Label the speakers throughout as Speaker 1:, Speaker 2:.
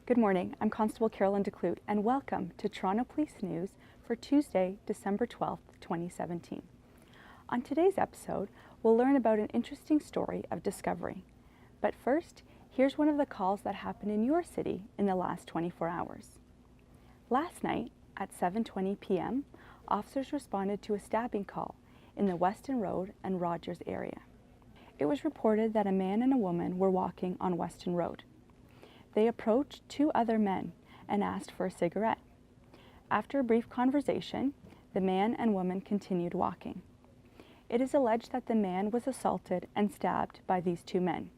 Speaker 1: Good morning, I'm Constable Carolyn DeClute, and welcome to Toronto Police News for Tuesday, December 12th, 2017. On today's episode, we'll learn about an interesting story of discovery. But first, here's one of the calls that happened in your city in the last 24 hours. Last night, at 7:20 p.m., officers responded to a stabbing call in the Weston Road and Rogers area. It was reported that a man and a woman were walking on Weston Road. They approached two other men and asked for a cigarette. After a brief conversation, the man and woman continued walking. It is alleged that the man was assaulted and stabbed by these two men.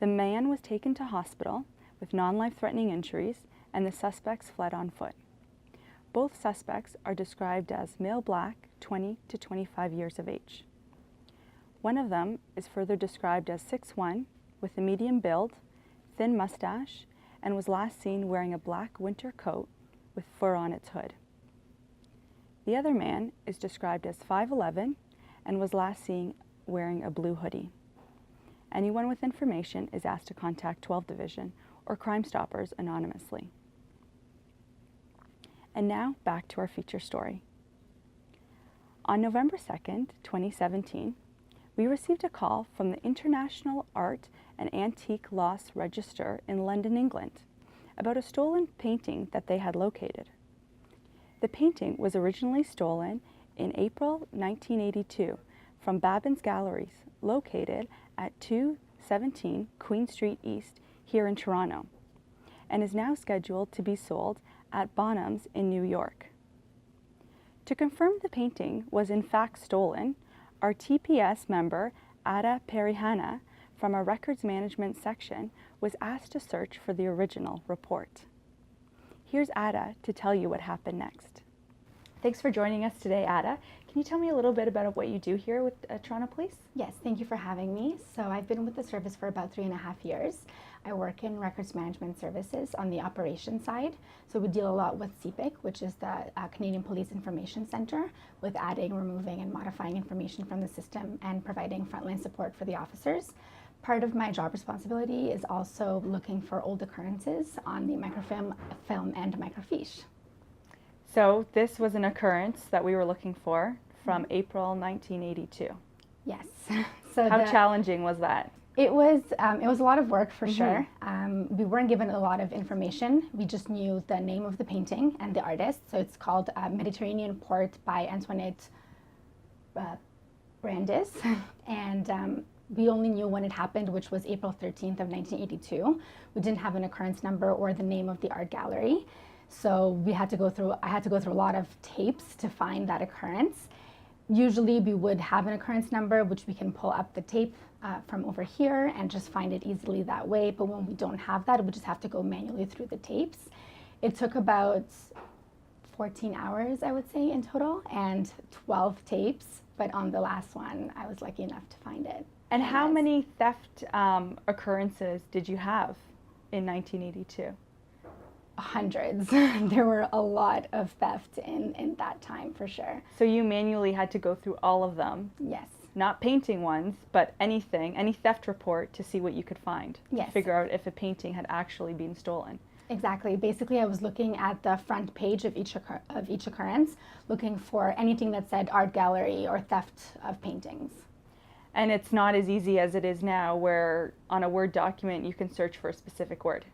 Speaker 1: The man was taken to hospital with non-life-threatening injuries, and the suspects fled on foot. Both suspects are described as male black, 20 to 25 years of age. One of them is further described as 6'1", with a medium build, thin mustache, and was last seen wearing a black winter coat with fur on its hood. The other man is described as 5'11" and was last seen wearing a blue hoodie. Anyone with information is asked to contact 12 Division or Crime Stoppers anonymously. And now back to our feature story. On November 2nd, 2017, we received a call from the International Art and Antique Loss Register in London, England, about a stolen painting that they had located. The painting was originally stolen in April 1982 from Babin's Galleries, located at 217 Queen Street East here in Toronto, and is now scheduled to be sold at Bonham's in New York. To confirm the painting was in fact stolen, our TPS member, Ada Perihana, from our records management section, was asked to search for the original report. Here's Ada to tell you what happened next. Thanks for joining us today, Ada. Can you tell me a little bit about what you do here with Toronto Police?
Speaker 2: Yes, thank you for having me. So I've been with the service for about 3.5 years. I work in records management services on the operations side. So we deal a lot with CPIC, which is the Canadian Police Information Center, with adding, removing, and modifying information from the system and providing frontline support for the officers. Part of my job responsibility is also looking for old occurrences on the microfilm, film, and microfiche.
Speaker 1: So this was an occurrence that we were looking for from April 1982.
Speaker 2: Yes. So
Speaker 1: how challenging was that?
Speaker 2: It was a lot of work for sure. We weren't given a lot of information. We just knew the name of the painting and the artist. So it's called Mediterranean Port by Antoinette Brandis. And we only knew when it happened, which was April 13th of 1982. We didn't have an occurrence number or the name of the art gallery. So I had to go through a lot of tapes to find that occurrence. Usually we would have an occurrence number, which we can pull up the tape from over here and just find it easily that way. But when we don't have that, we just have to go manually through the tapes. It took about 14 hours, I would say, in total, and 12 tapes. But on the last one, I was lucky enough to find it.
Speaker 1: And how many theft occurrences did you have in 1982?
Speaker 2: Hundreds. There were a lot of theft in that time for sure.
Speaker 1: So you manually had to go through all of them?
Speaker 2: Yes.
Speaker 1: Not painting ones, but anything, any theft report to see what you could find.
Speaker 2: Yes.
Speaker 1: To figure out if a painting had actually been stolen.
Speaker 2: Exactly. Basically, I was looking at the front page of each occurrence, looking for anything that said art gallery or theft of paintings.
Speaker 1: And it's not as easy as it is now, where on a Word document you can search for a specific word.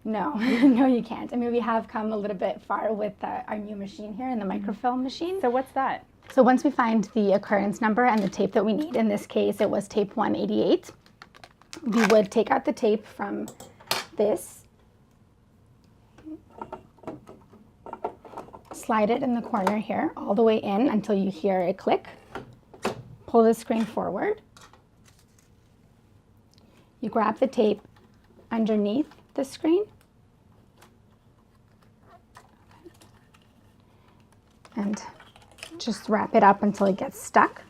Speaker 2: No, no, you can't. I mean, we have come a little bit far with our new machine here, in the microfilm machine.
Speaker 1: So what's that?
Speaker 2: So once we find the occurrence number and the tape that we need, in this case it was tape 188, we would take out the tape from this, slide it in the corner here, all the way in until you hear it click, pull the screen forward, you grab the tape underneath the screen and just wrap it up until it gets stuck,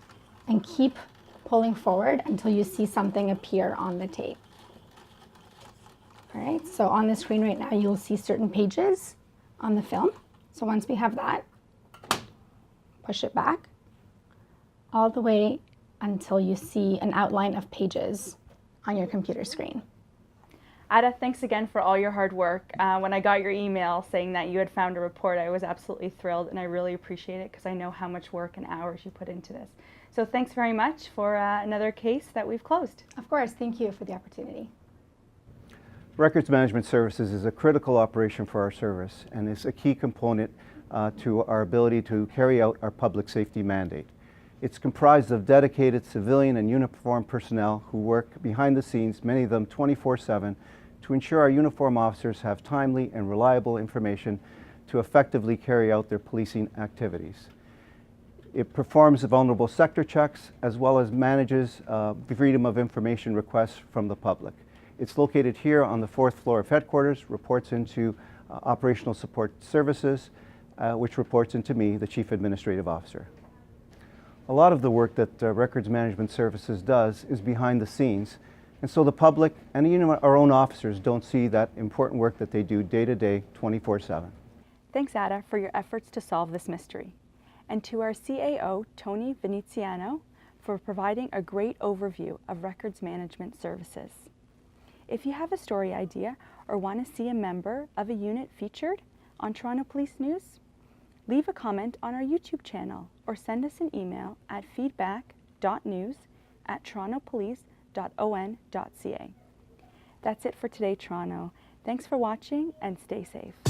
Speaker 2: and keep pulling forward until you see something appear on the tape. All right, so on the screen right now you'll see certain pages on the film. So once we have that, push it back all the way until you see an outline of pages on your computer screen.
Speaker 1: Ada, thanks again for all your hard work. When I got your email saying that you had found a report, I was absolutely thrilled, and I really appreciate it because I know how much work and hours you put into this. So thanks very much for another case that we've closed.
Speaker 2: Of course, thank you for the opportunity.
Speaker 3: Records Management Services is a critical operation for our service and is a key component to our ability to carry out our public safety mandate. It's comprised of dedicated civilian and uniformed personnel who work behind the scenes, many of them 24/7, to ensure our uniformed officers have timely and reliable information to effectively carry out their policing activities. It performs the vulnerable sector checks as well as manages freedom of information requests from the public. It's located here on the 4th floor of headquarters, reports into Operational Support Services, which reports into me, the Chief Administrative Officer. A lot of the work that Records Management Services does is behind the scenes, and so the public and even our own officers don't see that important work that they do day to day, 24/7.
Speaker 1: Thanks, Ada, for your efforts to solve this mystery. And to our CAO, Tony Veneziano, for providing a great overview of Records Management Services. If you have a story idea or want to see a member of a unit featured on Toronto Police News, leave a comment on our YouTube channel or send us an email at feedback.news@torontopolice.on.ca. That's it for today, Toronto. Thanks for watching and stay safe.